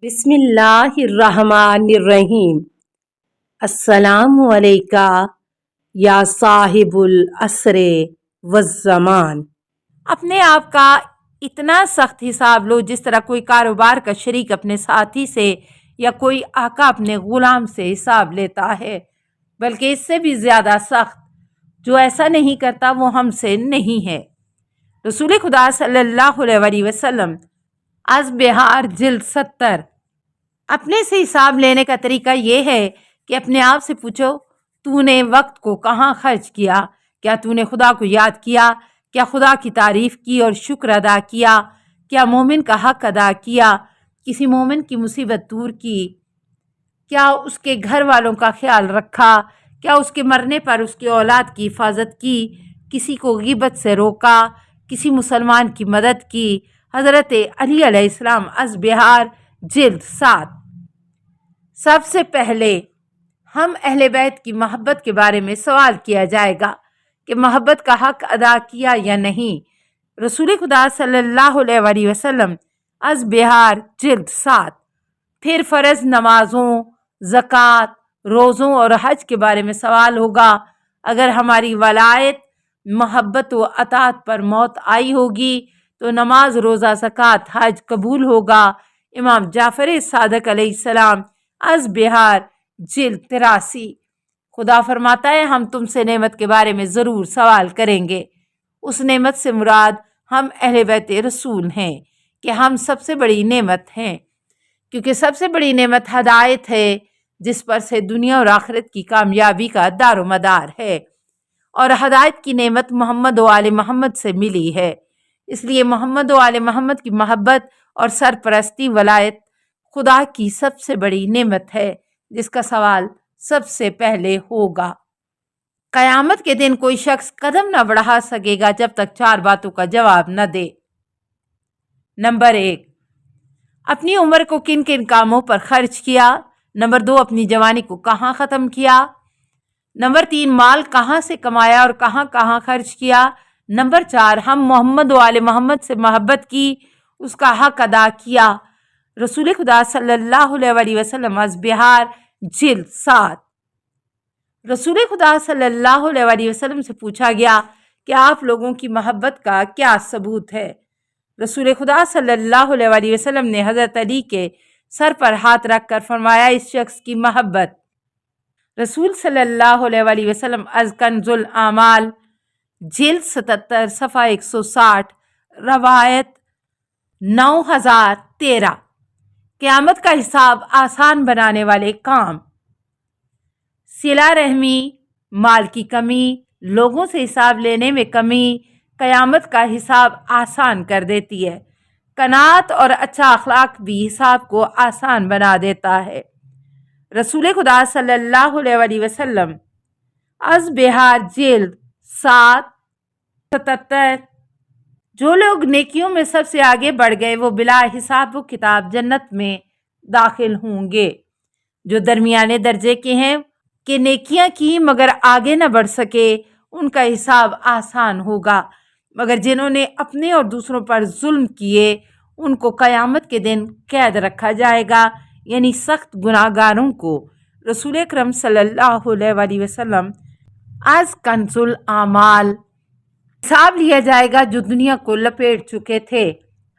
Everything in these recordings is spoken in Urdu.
بسم اللہ الرحمن الرحیم۔ السلام علیکہ یا صاحب العصر والزمان۔ اپنے آپ کا اتنا سخت حساب لو جس طرح کوئی کاروبار کا شریک اپنے ساتھی سے یا کوئی آقا اپنے غلام سے حساب لیتا ہے، بلکہ اس سے بھی زیادہ سخت۔ جو ایسا نہیں کرتا وہ ہم سے نہیں ہے۔ رسول خدا صلی اللہ علیہ وسلم از بہار جلد 70۔ اپنے سے حساب لینے کا طریقہ یہ ہے کہ اپنے آپ سے پوچھو، تو نے وقت کو کہاں خرچ کیا؟ کیا تو نے خدا کو یاد کیا؟ کیا خدا کی تعریف کی اور شکر ادا کیا؟ کیا مومن کا حق ادا کیا؟ کسی مومن کی مصیبت دور کی؟ کیا اس کے گھر والوں کا خیال رکھا؟ کیا اس کے مرنے پر اس کی اولاد کی حفاظت کی؟ کسی کو غیبت سے روکا؟ کسی مسلمان کی مدد کی؟ حضرت علی علیہ السلام از بہار جلد 7۔ سب سے پہلے ہم اہل بیت کی محبت کے بارے میں سوال کیا جائے گا کہ محبت کا حق ادا کیا یا نہیں۔ رسول خدا صلی اللہ علیہ وسلم از بہار جلد 7۔ پھر فرض نمازوں، زکوٰۃ، روزوں اور حج کے بارے میں سوال ہوگا۔ اگر ہماری ولایت، محبت و اطاعت پر موت آئی ہوگی تو نماز، روزہ، زکوٰۃ، حج قبول ہوگا۔ امام جعفر صادق علیہ السلام از بہار جلد 83۔ خدا فرماتا ہے ہم تم سے نعمت کے بارے میں ضرور سوال کریں گے۔ اس نعمت سے مراد ہم اہل بیت رسول ہیں کہ ہم سب سے بڑی نعمت ہیں، کیونکہ سب سے بڑی نعمت ہدایت ہے، جس پر سے دنیا اور آخرت کی کامیابی کا دار و مدار ہے، اور ہدایت کی نعمت محمد و آل محمد سے ملی ہے۔ اس لیے محمد و آل محمد کی محبت اور سرپرستی ولایت خدا کی سب سے بڑی نعمت ہے، جس کا سوال سب سے پہلے ہوگا۔ قیامت کے دن کوئی شخص قدم نہ بڑھا سکے گا جب تک 4 باتوں کا جواب نہ دے۔ نمبر 1، اپنی عمر کو کن کن کاموں پر خرچ کیا؟ نمبر 2، اپنی جوانی کو کہاں ختم کیا؟ نمبر 3، مال کہاں سے کمایا اور کہاں کہاں خرچ کیا؟ نمبر 4، ہم محمد و آل محمد سے محبت کی، اس کا حق ادا کیا۔ رسول خدا صلی اللہ علیہ وسلم از بہار جلد 7۔ رسول خدا صلی اللہ علیہ وسلم سے پوچھا گیا کہ آپ لوگوں کی محبت کا کیا ثبوت ہے؟ رسول خدا صلی اللہ علیہ وسلم نے حضرت علی کے سر پر ہاتھ رکھ کر فرمایا، اس شخص کی محبت۔ رسول صلی اللہ علیہ وسلم از کنز الاعمال جلد 77 صفحہ 160، روایت 9013۔ قیامت کا حساب آسان بنانے والے کام: صلہ رحمی، مال کی کمی، لوگوں سے حساب لینے میں کمی قیامت کا حساب آسان کر دیتی ہے۔ قناعت اور اچھا اخلاق بھی حساب کو آسان بنا دیتا ہے۔ رسول خدا صلی اللہ علیہ وسلم از بہار جلد 7، 77۔ جو لوگ نیکیوں میں سب سے آگے بڑھ گئے وہ بلا حساب و کتاب جنت میں داخل ہوں گے۔ جو درمیانے درجے کے ہیں کہ نیکیاں کی مگر آگے نہ بڑھ سکے، ان کا حساب آسان ہوگا، مگر جنہوں نے اپنے اور دوسروں پر ظلم کیے ان کو قیامت کے دن قید رکھا جائے گا، یعنی سخت گناہ گاروں کو۔ رسول اکرم صلی اللہ علیہ وسلم از کنز الاعمال حساب لیا جائے گا جو دنیا کو لپیٹ چکے تھے۔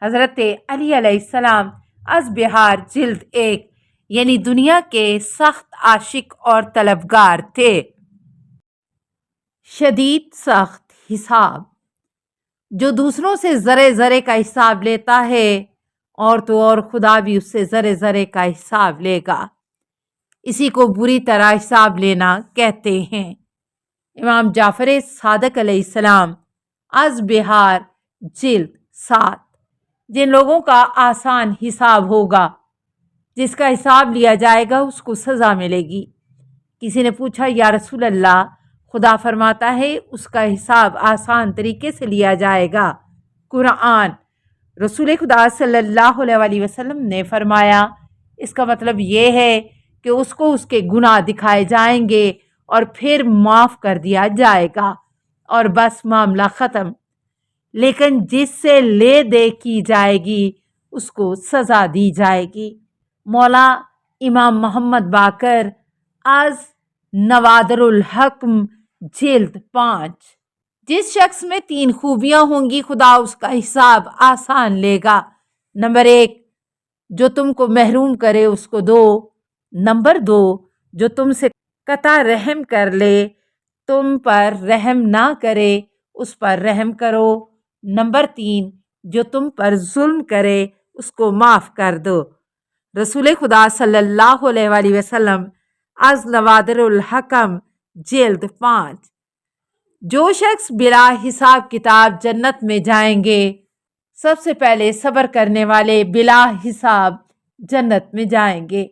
حضرت علی علیہ السلام از بہار جلد 1، یعنی دنیا کے سخت عاشق اور طلبگار تھے۔ شدید سخت حساب: جو دوسروں سے ذرے ذرے کا حساب لیتا ہے اور تو اور خدا بھی اس سے ذرے ذرے کا حساب لے گا، اسی کو بری طرح حساب لینا کہتے ہیں۔ امام جعفر صادق علیہ السلام از بہار جلد 7۔ جن لوگوں کا آسان حساب ہوگا، جس کا حساب لیا جائے گا اس کو سزا ملے گی۔ کسی نے پوچھا، یا رسول اللہ، خدا فرماتا ہے اس کا حساب آسان طریقے سے لیا جائے گا۔ قرآن۔ رسول خدا صلی اللہ علیہ وسلم نے فرمایا، اس کا مطلب یہ ہے کہ اس کو اس کے گناہ دکھائے جائیں گے اور پھر معاف کر دیا جائے گا اور بس معاملہ ختم۔ لیکن جس سے لے دے کی جائے گی اس کو سزا دی جائے گی۔ مولا امام محمد باقر از نوادر الحکم جلد 5۔ جس شخص میں 3 خوبیاں ہوں گی خدا اس کا حساب آسان لے گا۔ نمبر 1، جو تم کو محروم کرے اس کو دو۔ نمبر 2، جو تم سے قطع رحم کر لے، تم پر رحم نہ کرے، اس پر رحم کرو۔ نمبر 3، جو تم پر ظلم کرے اس کو معاف کر دو۔ رسول خدا صلی اللہ علیہ وآلہ وسلم از نوادر الحکم جلد 5۔ جو شخص بلا حساب کتاب جنت میں جائیں گے، سب سے پہلے صبر کرنے والے بلا حساب جنت میں جائیں گے۔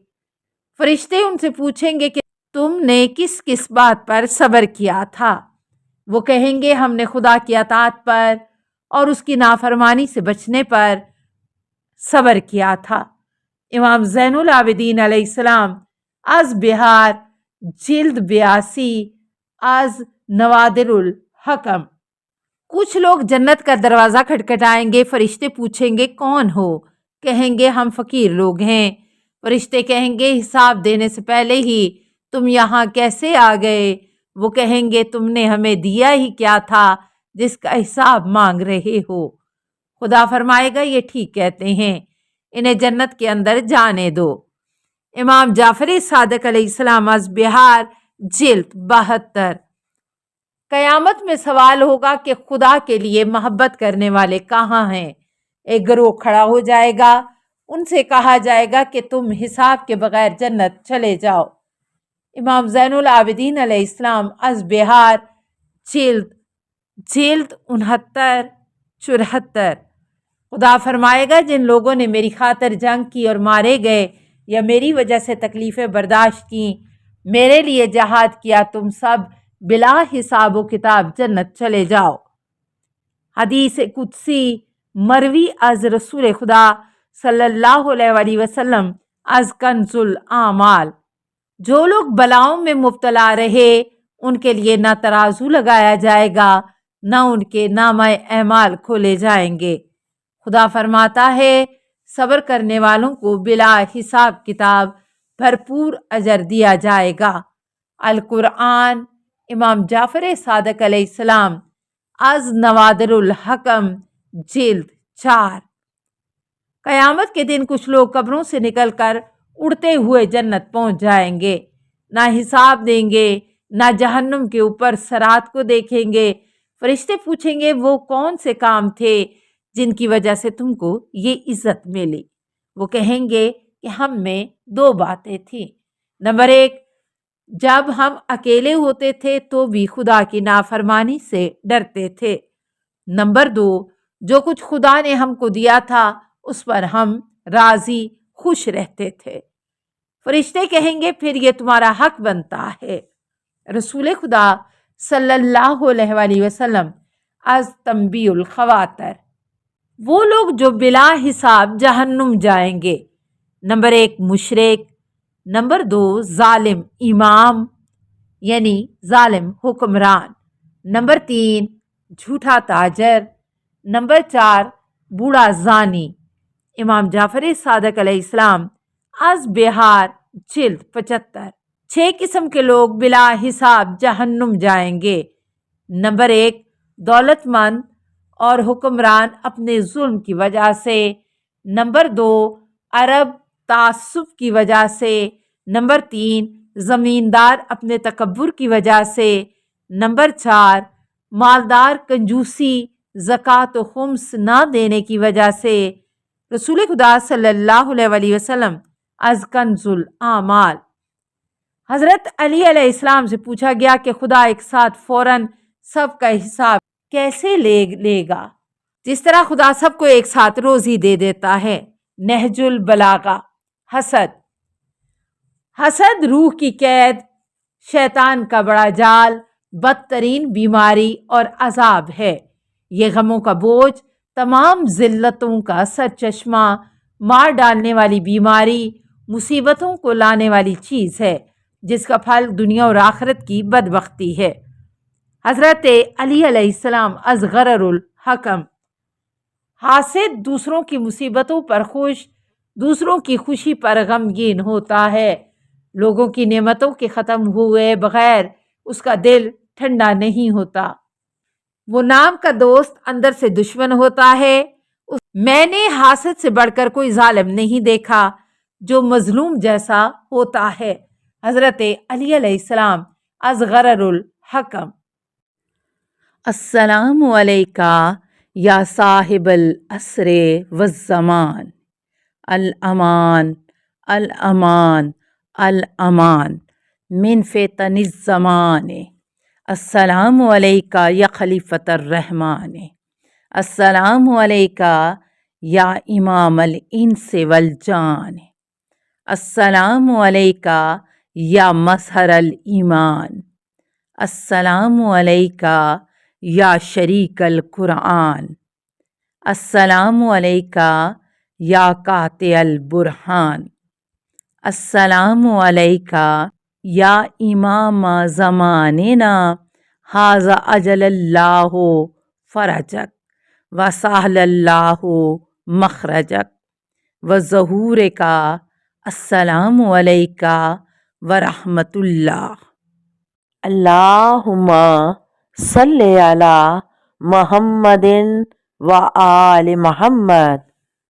فرشتے ان سے پوچھیں گے کہ تم نے کس کس بات پر صبر کیا تھا؟ وہ کہیں گے ہم نے خدا کی اطاعت پر اور اس کی نافرمانی سے بچنے پر صبر کیا تھا۔ امام زین العابدین علیہ السلام از بہار جلد 82 از نوادر الحکم۔ کچھ لوگ جنت کا دروازہ کھٹکھٹائیں گے، فرشتے پوچھیں گے کون ہو؟ کہیں گے ہم فقیر لوگ ہیں۔ فرشتے کہیں گے حساب دینے سے پہلے ہی تم یہاں کیسے آ گئے؟ وہ کہیں گے تم نے ہمیں دیا ہی کیا تھا جس کا حساب مانگ رہے ہو؟ خدا فرمائے گا یہ ٹھیک کہتے ہیں، انہیں جنت کے اندر جانے دو۔ امام جعفر صادق علیہ السلام از بہار جلد 72۔ قیامت میں سوال ہوگا کہ خدا کے لیے محبت کرنے والے کہاں ہیں؟ ایک گروہ کھڑا ہو جائے گا، ان سے کہا جائے گا کہ تم حساب کے بغیر جنت چلے جاؤ۔ امام زین العابدین علیہ السلام از بہار جلد 69 74۔ خدا فرمائے گا جن لوگوں نے میری خاطر جنگ کی اور مارے گئے یا میری وجہ سے تکلیفیں برداشت کی، میرے لیے جہاد کیا، تم سب بلا حساب و کتاب جنت چلے جاؤ۔ حدیث قدسی مروی از رسول خدا صلی اللہ علیہ وآلہ وسلم از کنز الاعمال۔ جو لوگ بلاؤں میں مبتلا رہے ان کے لیے نہ ترازو لگایا جائے گا نہ ان کے نامہ اعمال کھولے جائیں گے۔ خدا فرماتا ہے صبر کرنے والوں کو بلا حساب کتاب بھرپور اجر دیا جائے گا۔ القرآن امام جعفر صادق علیہ السلام از نوادر الحکم جلد 4۔ قیامت کے دن کچھ لوگ قبروں سے نکل کر اڑتے ہوئے جنت پہنچ جائیں گے، نہ حساب دیں گے، نہ جہنم کے اوپر صراط کو دیکھیں گے۔ فرشتے پوچھیں گے وہ کون سے کام تھے جن کی وجہ سے تم کو یہ عزت ملی؟ وہ کہیں گے کہ ہم میں 2 باتیں تھیں۔ نمبر 1، جب ہم اکیلے ہوتے تھے تو بھی خدا کی نافرمانی سے ڈرتے تھے۔ نمبر 2، جو کچھ خدا نے ہم کو دیا تھا اس پر ہم راضی خوش رہتے تھے۔ فرشتے کہیں گے پھر یہ تمہارا حق بنتا ہے۔ رسول خدا صلی اللہ علیہ وآلہ وسلم از تنبیہ الخواطر۔ وہ لوگ جو بلا حساب جہنم جائیں گے، نمبر 1 مشرک، نمبر 2 ظالم امام یعنی ظالم حکمران، نمبر 3 جھوٹا تاجر، نمبر 4 بوڑھا زانی۔ امام جعفر صادق علیہ السلام از بہار جلد 75۔ 6 قسم کے لوگ بلا حساب جہنم جائیں گے۔ نمبر 1 دولت مند اور حکمران اپنے ظلم کی وجہ سے، نمبر 2 عرب تعصب کی وجہ سے، نمبر 3 زمیندار اپنے تکبر کی وجہ سے، نمبر 4 مالدار کنجوسی زکوٰۃ و خمس نہ دینے کی وجہ سے۔ رسول خدا صلی اللہ علیہ وآلہ وسلم از کنز الاعمال۔ حضرت علی علیہ السلام سے پوچھا گیا کہ خدا ایک ساتھ فوراً سب کا حساب کیسے لے گا، جس طرح خدا سب کو ایک ساتھ روزی دے دیتا ہے۔ نہج البلاغہ۔ حسد روح کی قید، شیطان کا بڑا جال، بدترین بیماری اور عذاب ہے۔ یہ غموں کا بوجھ، تمام ذلتوں کا سرچشمہ، مار ڈالنے والی بیماری، مصیبتوں کو لانے والی چیز ہے جس کا پھل دنیا اور آخرت کی بدبختی ہے۔ حضرت علی علیہ السلام از غرر الحکم۔ حاسد دوسروں کی مصیبتوں پر خوش، دوسروں کی خوشی پر غمگین ہوتا ہے، لوگوں کی نعمتوں کے ختم ہوئے بغیر اس کا دل ٹھنڈا نہیں ہوتا، وہ نام کا دوست اندر سے دشمن ہوتا ہے۔ میں نے حاسد سے بڑھ کر کوئی ظالم نہیں دیکھا جو مظلوم جیسا ہوتا ہے۔ حضرت علی علیہ السلام اصغر الحکم۔ السلام علیکہ یا صاحب العصر والزمان، الامان الامان الامان من فتن الزمان، السلام علیکہ یا خلیفۃ الرحمن، السلام علیکہ یا امام الانس والجان، السلام علیکہ یا مظہر الایمان، السلام علیکہ یا شریک القرآن، السلام علیکہ یا قاطع البرہان، السلام علیکہ یا امام زماننا، ھذا اجل اللہ فرجک وسہل اللہ مخرجک وظہورک، السلام علیکہ ورحمۃ اللہ۔ اللہم صلی علی محمد و آل محمد۔